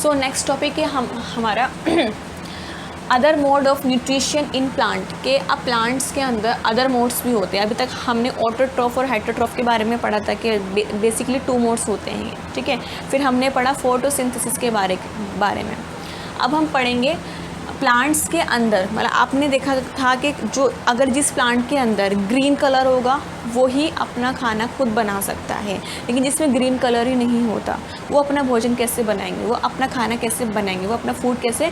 So next topic है हमारा other mode of nutrition in plant के। अब प्लांट्स के अंदर अदर मोड्स भी होते हैं। अभी तक हमने ऑटोट्रॉफ और हेटरोट्रॉफ के बारे में पढ़ा था कि बेसिकली 2 मोड्स होते हैं, ठीक है। फिर हमने पढ़ा फोटोसिंथेसिस के बारे में। अब हम पढ़ेंगे प्लांट्स के अंदर, मतलब आपने देखा था कि जो अगर जिस प्लांट के अंदर ग्रीन कलर होगा वो ही अपना खाना खुद बना सकता है, लेकिन जिसमें ग्रीन कलर ही नहीं होता वो अपना भोजन कैसे बनाएंगे, वो अपना खाना कैसे बनाएंगे, वो अपना फूड कैसे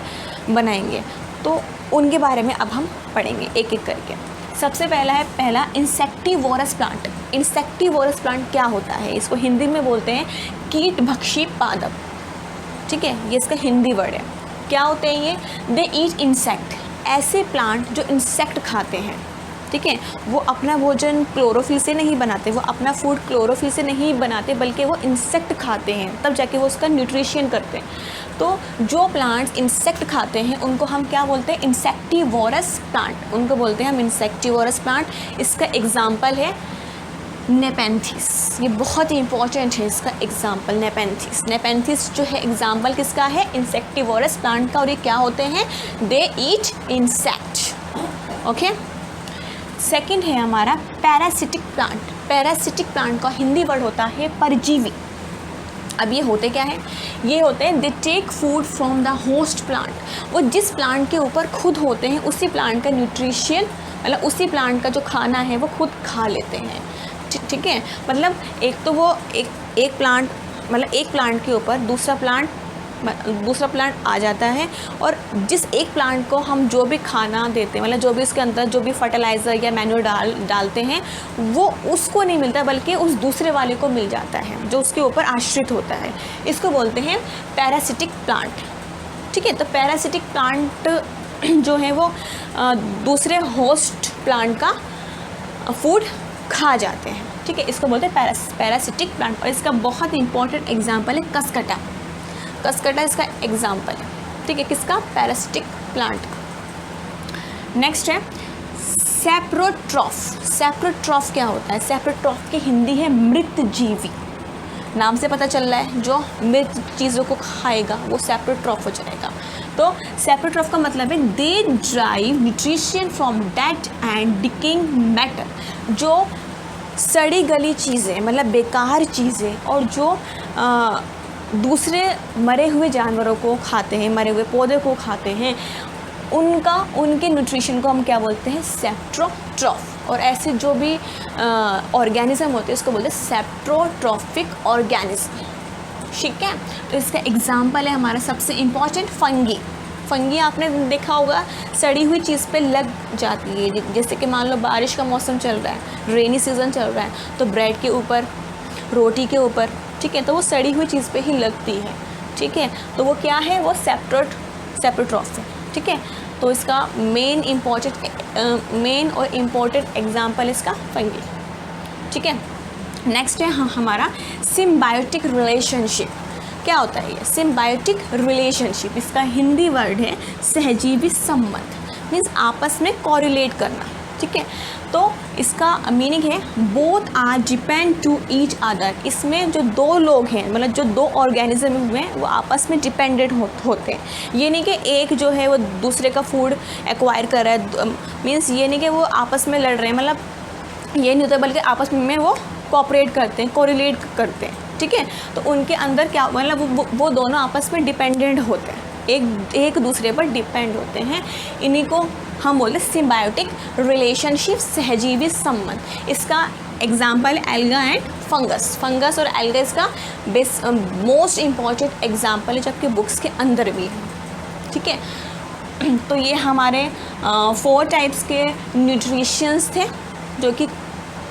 बनाएंगे। तो उनके बारे में अब हम पढ़ेंगे एक एक करके। सबसे पहला इंसेक्टिवोरस प्लांट। इंसेक्टिवोरस प्लांट क्या होता है? इसको हिंदी में बोलते हैं कीटभक्षी पादप, ठीक है, ये इसका हिंदी वर्ड है। क्या होते हैं ये? दे ईट इंसेक्ट। ऐसे प्लांट जो इंसेक्ट खाते हैं, ठीक है, वो अपना भोजन क्लोरोफिल से नहीं बनाते, वो अपना फूड क्लोरोफिल से नहीं बनाते, बल्कि वो इंसेक्ट खाते हैं, तब जाके वो उसका न्यूट्रिशन करते हैं। तो जो प्लांट्स इंसेक्ट खाते हैं उनको हम क्या बोलते हैं? इंसेक्टिवोरस प्लांट, उनको बोलते हैं हम इंसेक्टिवोरस प्लांट। इसका एग्जाम्पल है नेपेंथिस। ये बहुत ही इंपॉर्टेंट है इसका एग्जाम्पल, नेपेंथिस। नेपेंथिस जो है एग्जाम्पल किसका है? इंसेक्टिवोरस प्लांट का। और ये क्या होते हैं? दे ईट इंसेक्ट, ओके। सेकंड है हमारा पैरासिटिक प्लांट। पैरासिटिक प्लांट का हिंदी वर्ड होता है परजीवी। अब ये होते क्या है? ये होते हैं they take food from the host plant. वो जिस प्लांट के ऊपर खुद होते हैं उसी प्लांट का न्यूट्रिशन, मतलब उसी प्लांट का जो खाना है वो खुद खा लेते हैं, ठीक है। मतलब एक तो वो एक प्लांट, मतलब एक प्लांट के ऊपर दूसरा प्लांट आ जाता है, और जिस एक प्लांट को हम जो भी खाना देते हैं, मतलब जो भी उसके अंदर जो भी फर्टिलाइज़र या मैन्योर डालते हैं, वो उसको नहीं मिलता बल्कि उस दूसरे वाले को मिल जाता है जो उसके ऊपर आश्रित होता है। इसको बोलते हैं पैरासिटिक प्लांट, ठीक है। तो पैरासिटिक प्लांट जो है वो दूसरे होस्ट प्लांट का फूड खा जाते हैं, ठीक है। इसको बोलते हैं पैरासिटिक प्लांट। और इसका बहुत इंपॉर्टेंट एग्जाम्पल है कसकटा। कसकटा इसका एग्जाम्पल है, ठीक है, किसका? Parasitic plant. नेक्स्ट है सैप्रोट्रॉफ। सैप्रोट्रॉफ क्या होता है? सैप्रोट्रॉफ की हिंदी है मृत जीवी। नाम से पता चल रहा है जो मृत चीज़ों को खाएगा वो सैप्रोट्रॉफ हो जाएगा। तो सैप्रोट्रॉफ का मतलब है they drive nutrition from dead and decaying matter. जो सड़ी गली चीज़ें, मतलब बेकार चीज़ें, और जो दूसरे मरे हुए जानवरों को खाते हैं, मरे हुए पौधे को खाते हैं, उनके न्यूट्रिशन को हम क्या बोलते हैं? सैप्रोट्रॉफ। और ऐसे जो भी ऑर्गेनिज्म होते हैं उसको बोलते हैं सैप्रोट्रॉफिक ऑर्गेनिज्म, ठीक है। तो इसका एग्जाम्पल है हमारा सबसे इम्पॉर्टेंट फंगी। फंगी आपने देखा होगा सड़ी हुई चीज़ पे लग जाती है, जैसे कि मान लो बारिश का मौसम चल रहा है, रेनी सीज़न चल रहा है, तो ब्रेड के ऊपर, रोटी के ऊपर, ठीक है, तो वो सड़ी हुई चीज़ पे ही लगती है, ठीक है। तो वो क्या है? वो सैप्रोट्रॉफ है, ठीक है। तो इसका मेन और इम्पोर्टेंट एग्जाम्पल इसका फंगी, ठीक है। नेक्स्ट है हमारा सिम्बायोटिक रिलेशनशिप। क्या होता है ये सिम्बायोटिक रिलेशनशिप? इसका हिंदी वर्ड है सहजीवी संबंध, मीन्स आपस में कोरिलेट करना, ठीक है। तो इसका मीनिंग है both are depend to each other. इसमें जो दो लोग हैं, मतलब जो दो ऑर्गेनिज्म हैं, वो आपस में डिपेंडेंट होते हैं। ये नहीं कि एक जो है वो दूसरे का फूड एक्वायर कर रहा है, मीन्स ये नहीं कि वो आपस में लड़ रहे हैं, मतलब ये नहीं होता, बल्कि आपस में वो कोऑपरेट करते हैं, कोरिलेट करते हैं, ठीक है। तो उनके अंदर क्या, मतलब वो दोनों आपस में डिपेंडेंट होते हैं, एक दूसरे पर डिपेंड होते हैं। इन्हीं को हम बोलते हैं सिम्बायोटिक रिलेशनशिप, सहजीवी संबंध। इसका example alga and fungus. Fungus और एल्गा इसका मोस्ट इम्पॉर्टेंट एग्जाम्पल है, जबकि बुक्स के अंदर भी है, ठीक है। तो ये हमारे 4 टाइप्स के न्यूट्रिशंस थे जो कि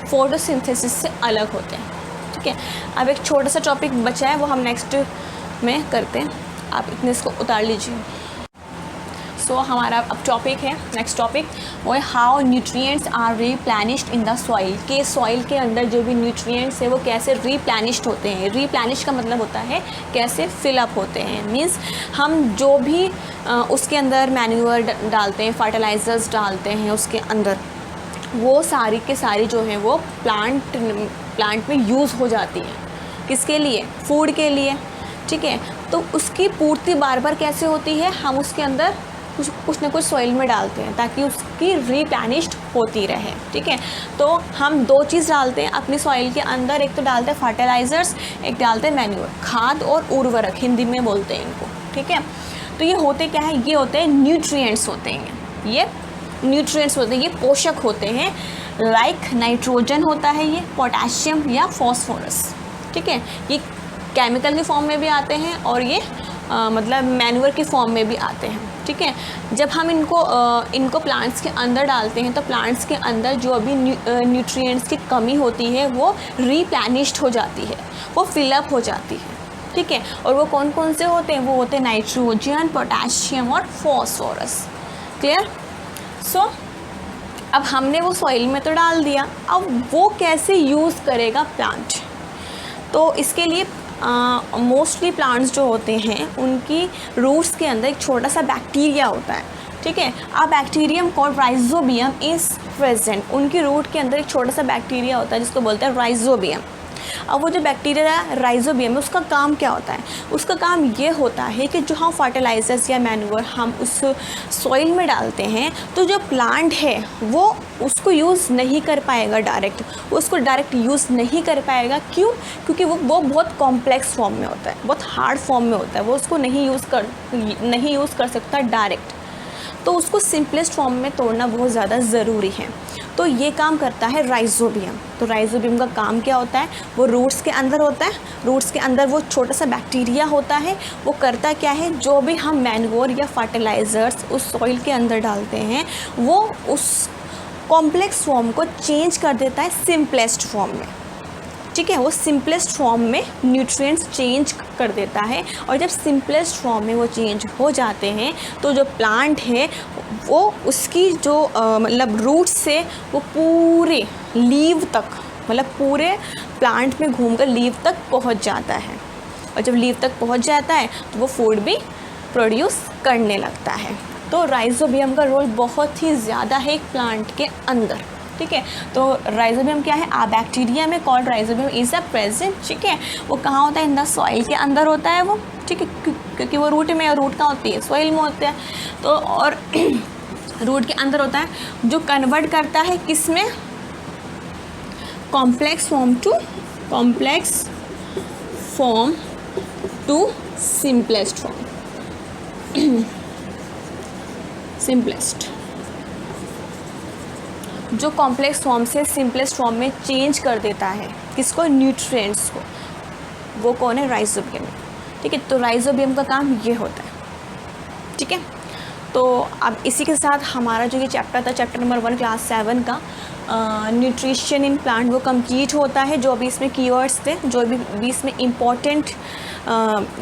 फोटोसिंथेसिस से अलग होते हैं, ठीक है। अब एक छोटा सा टॉपिक बचा है, वो हम नेक्स्ट में करते हैं। आप इतने इसको उतार लीजिए। सो हमारा अब टॉपिक है, नेक्स्ट टॉपिक वो है how nutrients are replenished in the soil. के सॉइल के अंदर जो भी न्यूट्रिएंट्स है वो कैसे रीप्लेनिश्ड होते हैं। रीप्लेनिश का मतलब होता है कैसे फिलअप होते हैं, मीन्स हम जो भी उसके अंदर मैन्यूअर डालते हैं, फर्टिलाइज़र्स डालते हैं उसके अंदर, वो सारी के सारी जो है वो प्लांट में यूज़ हो जाती हैं। किसके लिए? फूड के लिए, ठीक है। तो उसकी पूर्ति बार बार कैसे होती है, हम उसके अंदर कुछ ना कुछ सॉइल में डालते हैं ताकि उसकी रिप्लेनिश्ड होती रहे। ठीक है, तो हम 2 चीज़ डालते हैं अपनी सॉइल के अंदर, एक तो डालते हैं फर्टिलाइज़र्स, एक डालते हैं मैन्योर, खाद और उर्वरक हिंदी में बोलते हैं इनको। ठीक है, तो ये होते क्या है, ये होते हैं न्यूट्रिएंट्स होते हैं, ये न्यूट्रिएंट्स होते हैं, ये पोषक होते हैं। लाइक नाइट्रोजन होता है, ये पोटेशियम या फॉस्फोरस। ठीक है, ये केमिकल के फॉर्म में भी आते हैं और ये मतलब मैन्योर की फॉर्म में भी आते हैं। ठीक है, जब हम इनको प्लांट्स के अंदर डालते हैं तो प्लांट्स के अंदर जो अभी न्यूट्रिएंट्स की कमी होती है वो रिप्लेनिश्ड हो जाती है, वो फिलअप हो जाती है। ठीक है, और वो कौन कौन से होते हैं, वो होते हैं नाइट्रोजन, पोटेशियम और फॉस्फोरस। क्लियर? सो अब हमने वो सॉइल में तो डाल दिया, अब वो कैसे यूज़ करेगा प्लांट, तो इसके लिए मोस्टली प्लांट्स जो होते हैं उनकी रूट्स के अंदर एक छोटा सा बैक्टीरिया होता है। ठीक है, अ bacterium called rhizobium is present. उनकी रूट के अंदर एक छोटा सा बैक्टीरिया होता है जिसको बोलते हैं राइजोबियम। अब वो जो बैक्टीरिया राइजोबियम है उसका काम क्या होता है, उसका काम ये होता है कि जो हम फर्टिलाइज़र्स या मैन्योर हम उस सॉइल में डालते हैं तो जो प्लांट है वो उसको यूज़ नहीं कर पाएगा, डायरेक्ट उसको डायरेक्ट यूज़ नहीं कर पाएगा। क्यों? क्योंकि वो बहुत कॉम्प्लेक्स फॉर्म में होता है, बहुत हार्ड फॉर्म में होता है, वो उसको नहीं यूज़ कर सकता डायरेक्ट, तो उसको सिंपलेस्ट फॉर्म में तोड़ना बहुत ज़्यादा ज़रूरी है। तो ये काम करता है राइजोबियम। तो राइजोबियम का काम क्या होता है, वो रूट्स के अंदर होता है, रूट्स के अंदर वो छोटा सा बैक्टीरिया होता है, वो करता क्या है, जो भी हम मैन्योर या फर्टिलाइज़र्स उस सॉइल के अंदर डालते हैं वो उस कॉम्प्लेक्स फॉर्म को चेंज कर देता है सिंपलेस्ट फॉर्म में। ठीक है, वो सिंपलेस्ट फॉर्म में न्यूट्रिएंट्स चेंज कर देता है, और जब सिंपलेस्ट फॉर्म में वो चेंज हो जाते हैं तो जो प्लांट है वो उसकी जो मतलब रूट से वो पूरे लीव तक, मतलब पूरे प्लांट में घूमकर लीव तक पहुंच जाता है, और जब लीव तक पहुंच जाता है तो वो फूड भी प्रोड्यूस करने लगता है। तो राइजोबियम का रोल बहुत ही ज़्यादा है एक प्लांट के अंदर। ठीक है, तो राइजोबियम क्या है, आ बैक्टीरिया में called rhizobium is a present. ठीक है, वो कहाँ होता है, इन द सॉइल के अंदर होता है वो। ठीक है, क्योंकि वो रूट में, और रूट कहाँ होती है, सॉइल में होते हैं, तो और रूट के अंदर होता है, जो कन्वर्ट करता है किस में, complex form to simplest form. Simplest, जो कॉम्प्लेक्स फॉर्म से सिंपलेस्ट फॉर्म में चेंज कर देता है किसको, न्यूट्रिएंट्स को, वो कौन है, राइजोबियम। ठीक है, तो राइजोबियम का काम ये होता है। ठीक है, तो अब इसी के साथ हमारा जो ये चैप्टर था, चैप्टर नंबर 1 क्लास 7 का न्यूट्रिशन इन प्लांट, वो कंप्लीट होता है। जो भी इसमें कीवर्ड्स थे, जो भी इसमें इम्पॉर्टेंट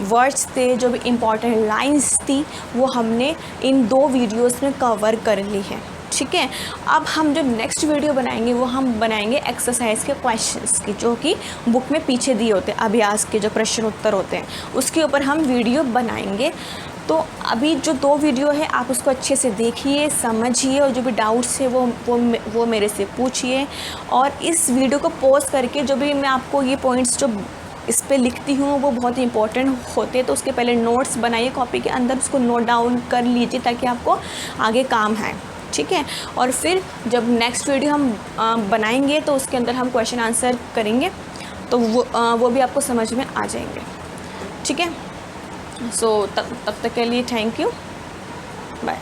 वर्ड्स थे, जो भी इम्पॉर्टेंट लाइंस थी, वो हमने इन 2 वीडियोस में कवर कर ली है। ठीक है, अब हम जो नेक्स्ट वीडियो बनाएंगे वो हम बनाएंगे एक्सरसाइज के क्वेश्चंस की, जो कि बुक में पीछे दिए होते हैं, अभ्यास के जो प्रश्न उत्तर होते हैं उसके ऊपर हम वीडियो बनाएंगे। तो अभी जो 2 वीडियो है आप उसको अच्छे से देखिए, समझिए, और जो भी डाउट्स है वो मेरे से पूछिए, और इस वीडियो को पॉज करके जो भी मैं आपको ये पॉइंट्स जो इस पे लिखती हूँ वो बहुत ही इंपॉर्टेंट होते हैं, तो उसके पहले नोट्स बनाइए कॉपी के अंदर, उसको नोट डाउन कर लीजिए ताकि आपको आगे काम है। ठीक है, और फिर जब नेक्स्ट वीडियो हम बनाएंगे तो उसके अंदर हम क्वेश्चन आंसर करेंगे, तो वो भी आपको समझ में आ जाएंगे। ठीक है, सो तब तक के लिए थैंक यू, बाय।